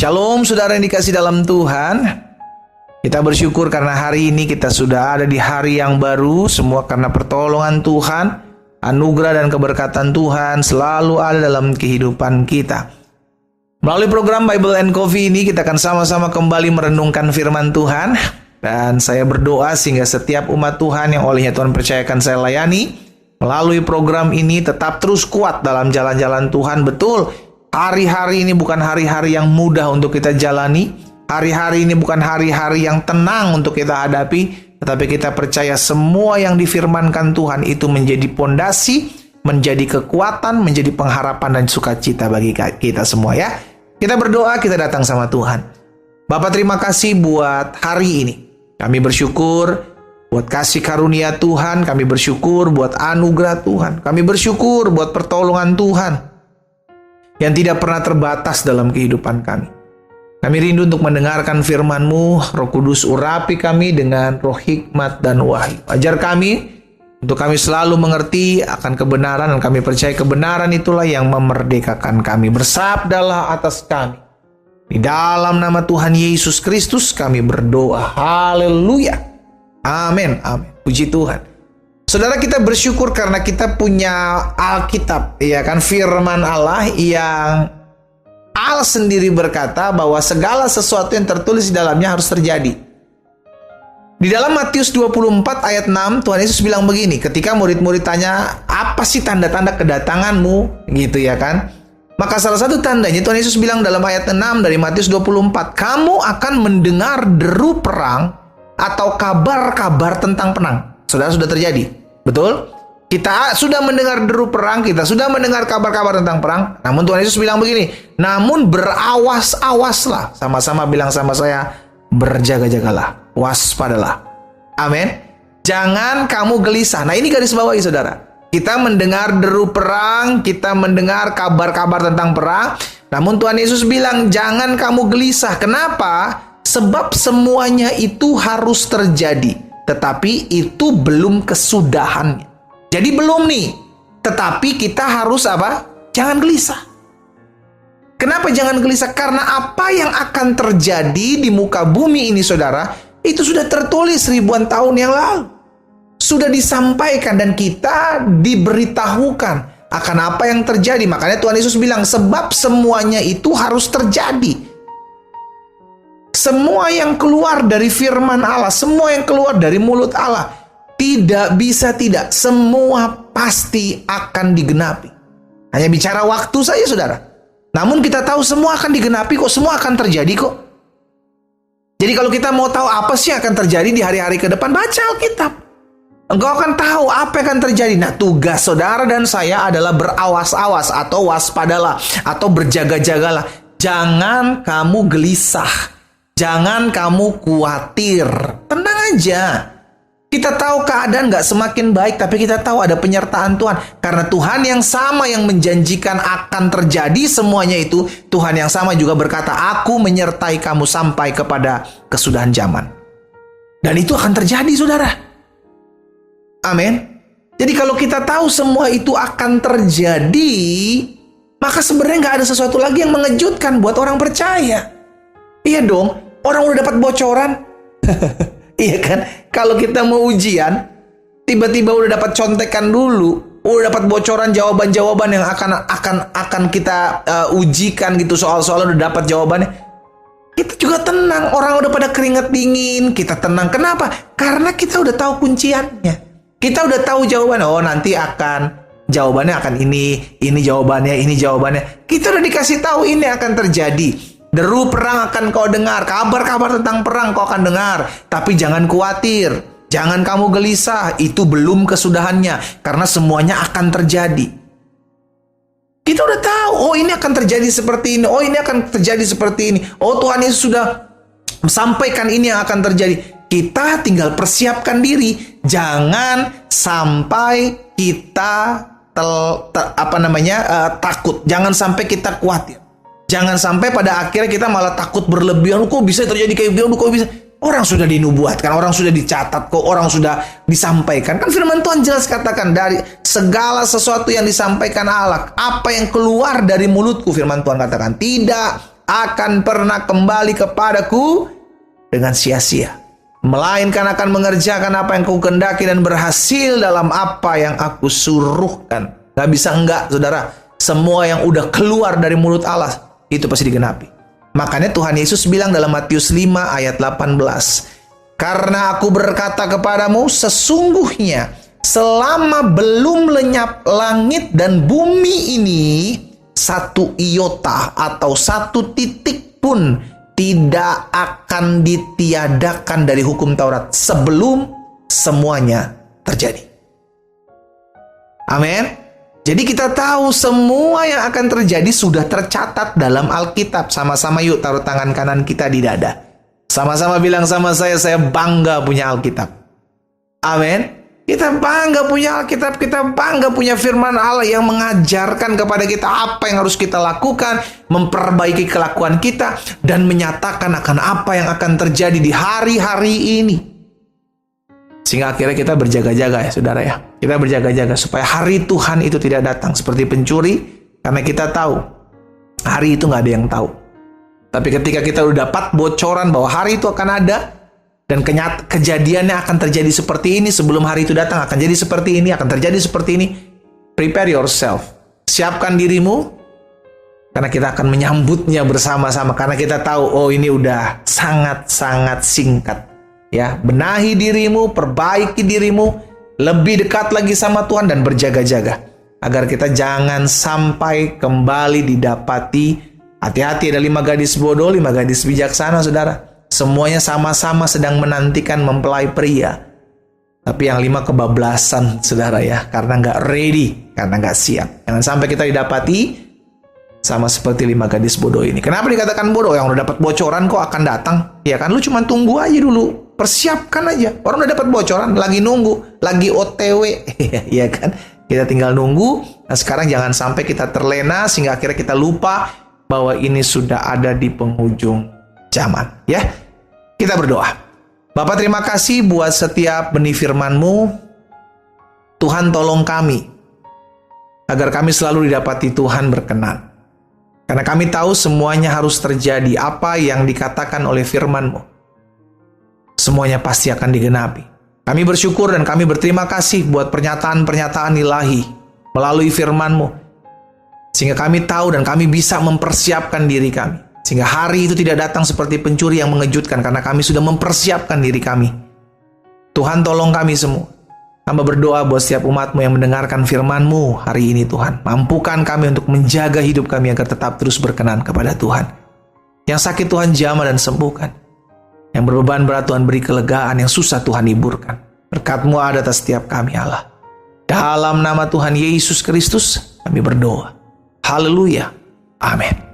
Shalom saudara yang dikasih dalam Tuhan. Kita bersyukur karena hari ini kita sudah ada di hari yang baru. Semua karena pertolongan Tuhan, anugerah dan keberkatan Tuhan selalu ada dalam kehidupan kita. Melalui program Bible and Coffee ini kita akan sama-sama kembali merenungkan firman Tuhan. Dan saya berdoa sehingga setiap umat Tuhan yang olehnya Tuhan percayakan saya layani, melalui program ini tetap terus kuat dalam jalan-jalan Tuhan. Betul, hari-hari ini bukan hari-hari yang mudah untuk kita jalani. Hari-hari ini bukan hari-hari yang tenang untuk kita hadapi. Tetapi kita percaya semua yang difirmankan Tuhan itu menjadi pondasi, menjadi kekuatan, menjadi pengharapan dan sukacita bagi kita semua ya. Kita berdoa, kita datang sama Tuhan. Bapak terima kasih buat hari ini. Kami bersyukur buat kasih karunia Tuhan. Kami bersyukur buat anugerah Tuhan. Kami bersyukur buat pertolongan Tuhan yang tidak pernah terbatas dalam kehidupan kami. Kami rindu untuk mendengarkan firman-Mu. Roh Kudus urapi kami dengan roh hikmat dan wahyu. Ajar kami untuk kami selalu mengerti akan kebenaran, dan kami percaya kebenaran itulah yang memerdekakan kami. Bersabdalah atas kami. Di dalam nama Tuhan Yesus Kristus kami berdoa. Haleluya. Amin. Amin. Puji Tuhan. Saudara, kita bersyukur karena kita punya Alkitab, ya kan, firman Allah yang Allah sendiri berkata bahwa segala sesuatu yang tertulis di dalamnya harus terjadi. Di dalam Matius 24 ayat 6, Tuhan Yesus bilang begini, ketika murid-murid tanya, apa sih tanda-tanda kedatanganmu? Gitu ya kan. Maka salah satu tandanya Tuhan Yesus bilang dalam ayat 6 dari Matius 24, kamu akan mendengar deru perang atau kabar-kabar tentang perang. Saudara, sudah terjadi. Betul? Kita sudah mendengar deru perang, kita sudah mendengar kabar-kabar tentang perang. Namun Tuhan Yesus bilang begini, namun berawas-awaslah. Sama-sama bilang sama saya, berjaga-jagalah, waspadalah. Amin. Jangan kamu gelisah. Nah, ini garis bawahi saudara. Kita mendengar deru perang, kita mendengar kabar-kabar tentang perang. Namun Tuhan Yesus bilang, jangan kamu gelisah. Kenapa? Sebab semuanya itu harus terjadi. Tetapi itu belum kesudahannya. Jadi belum nih. Tetapi kita harus apa? Jangan gelisah. Kenapa jangan gelisah? Karena apa yang akan terjadi di muka bumi ini saudara, itu sudah tertulis ribuan tahun yang lalu. Sudah disampaikan dan kita diberitahukan akan apa yang terjadi. Makanya Tuhan Yesus bilang, sebab semuanya itu harus terjadi. Semua yang keluar dari firman Allah, semua yang keluar dari mulut Allah, tidak bisa tidak. Semua pasti akan digenapi. Hanya bicara waktu saja saudara. Namun kita tahu semua akan digenapi kok, semua akan terjadi kok. Jadi kalau kita mau tahu apa sih yang akan terjadi di hari-hari ke depan, baca Alkitab. Engkau akan tahu apa yang akan terjadi. Nah, tugas saudara dan saya adalah berawas-awas atau waspadalah atau berjaga-jagalah. Jangan kamu gelisah. Jangan kamu khawatir. Tenang aja. Kita tahu keadaan gak semakin baik, tapi kita tahu ada penyertaan Tuhan. Karena Tuhan yang sama yang menjanjikan akan terjadi semuanya itu, Tuhan yang sama juga berkata, aku menyertai kamu sampai kepada kesudahan zaman. Dan itu akan terjadi saudara. Amin. Jadi kalau kita tahu semua itu akan terjadi, maka sebenarnya gak ada sesuatu lagi yang mengejutkan buat orang percaya. Iya dong, orang udah dapat bocoran. Iya kan? Kalau kita mau ujian, tiba-tiba udah dapat contekan dulu, udah dapat bocoran jawaban-jawaban yang akan kita ujikan gitu, soal-soal udah dapat jawabannya. Kita juga tenang, orang udah pada keringat dingin, kita tenang. Kenapa? Karena kita udah tahu kunciannya. Kita udah tahu jawabannya. Oh, nanti jawabannya akan ini jawabannya. Kita udah dikasih tahu ini akan terjadi. Deru perang akan kau dengar, kabar-kabar tentang perang kau akan dengar. Tapi jangan khawatir, jangan kamu gelisah, itu belum kesudahannya, karena semuanya akan terjadi. Kita udah tahu, oh ini akan terjadi seperti ini, oh ini akan terjadi seperti ini. Oh Tuhan Yesus sudah sampaikan ini yang akan terjadi. Kita tinggal persiapkan diri, jangan sampai kita takut, jangan sampai kita khawatir. Jangan sampai pada akhirnya kita malah takut berlebihan. Kok bisa terjadi kayak begini? Kok bisa? Orang sudah dinubuatkan, orang sudah dicatat, kok orang sudah disampaikan. Kan firman Tuhan jelas katakan, dari segala sesuatu yang disampaikan Allah, apa yang keluar dari mulutku, firman Tuhan katakan, tidak akan pernah kembali kepadaku dengan sia-sia, melainkan akan mengerjakan apa yang kau kehendaki dan berhasil dalam apa yang aku suruhkan. Gak bisa enggak, saudara. Semua yang udah keluar dari mulut Allah, itu pasti digenapi. Makanya Tuhan Yesus bilang dalam Matius 5 ayat 18, karena aku berkata kepadamu, sesungguhnya selama belum lenyap langit dan bumi ini, satu iota atau satu titik pun tidak akan ditiadakan dari hukum Taurat sebelum semuanya terjadi. Amin. Jadi kita tahu semua yang akan terjadi sudah tercatat dalam Alkitab. Sama-sama yuk taruh tangan kanan kita di dada. Sama-sama bilang sama saya bangga punya Alkitab. Amin. Kita bangga punya Alkitab, kita bangga punya firman Allah yang mengajarkan kepada kita apa yang harus kita lakukan, memperbaiki kelakuan kita, dan menyatakan akan apa yang akan terjadi di hari-hari ini. Sehingga akhirnya kita berjaga-jaga ya saudara ya. Kita berjaga-jaga supaya hari Tuhan itu tidak datang seperti pencuri. Karena kita tahu hari itu nggak ada yang tahu. Tapi ketika kita udah dapat bocoran bahwa hari itu akan ada, dan kejadiannya akan terjadi seperti ini, sebelum hari itu datang akan jadi seperti ini, akan terjadi seperti ini. Prepare yourself. Siapkan dirimu. Karena kita akan menyambutnya bersama-sama. Karena kita tahu, oh ini udah sangat-sangat singkat. Ya, benahi dirimu, perbaiki dirimu, lebih dekat lagi sama Tuhan dan berjaga-jaga agar kita jangan sampai kembali didapati. Hati-hati, ada 5 gadis bodoh, 5 gadis bijaksana, saudara. Semuanya sama-sama sedang menantikan mempelai pria, tapi yang 5 kebablasan, saudara ya, karena nggak ready, karena nggak siap. Jangan sampai kita didapati sama seperti 5 gadis bodoh ini. Kenapa dikatakan bodoh? Yang udah dapat bocoran kok akan datang. Ya kan, lu cuma tunggu aja dulu. Persiapkan aja. Orang udah dapat bocoran, lagi nunggu, lagi OTW. Ya kan? Kita tinggal nunggu. Nah, sekarang jangan sampai kita terlena sehingga akhirnya kita lupa bahwa ini sudah ada di penghujung zaman. Ya, kita berdoa. Bapak, terima kasih buat setiap benih firman-Mu. Tuhan, tolong kami agar kami selalu didapati Tuhan berkenan. Karena kami tahu semuanya harus terjadi. Apa yang dikatakan oleh firman-Mu, semuanya pasti akan digenapi. Kami bersyukur dan kami berterima kasih buat pernyataan-pernyataan ilahi melalui firman-Mu, sehingga kami tahu dan kami bisa mempersiapkan diri kami. Sehingga hari itu tidak datang seperti pencuri yang mengejutkan, karena kami sudah mempersiapkan diri kami. Tuhan, tolong kami semua. Hamba berdoa buat setiap umat-Mu yang mendengarkan firman-Mu hari ini, Tuhan. Mampukan kami untuk menjaga hidup kami agar tetap terus berkenan kepada Tuhan. Yang sakit Tuhan jamah dan sembuhkan. Yang berbeban berat Tuhan beri kelegaan, yang susah Tuhan hiburkan. Berkat-Mu ada atas setiap kami, Allah. Dalam nama Tuhan Yesus Kristus kami berdoa. Haleluya. Amin.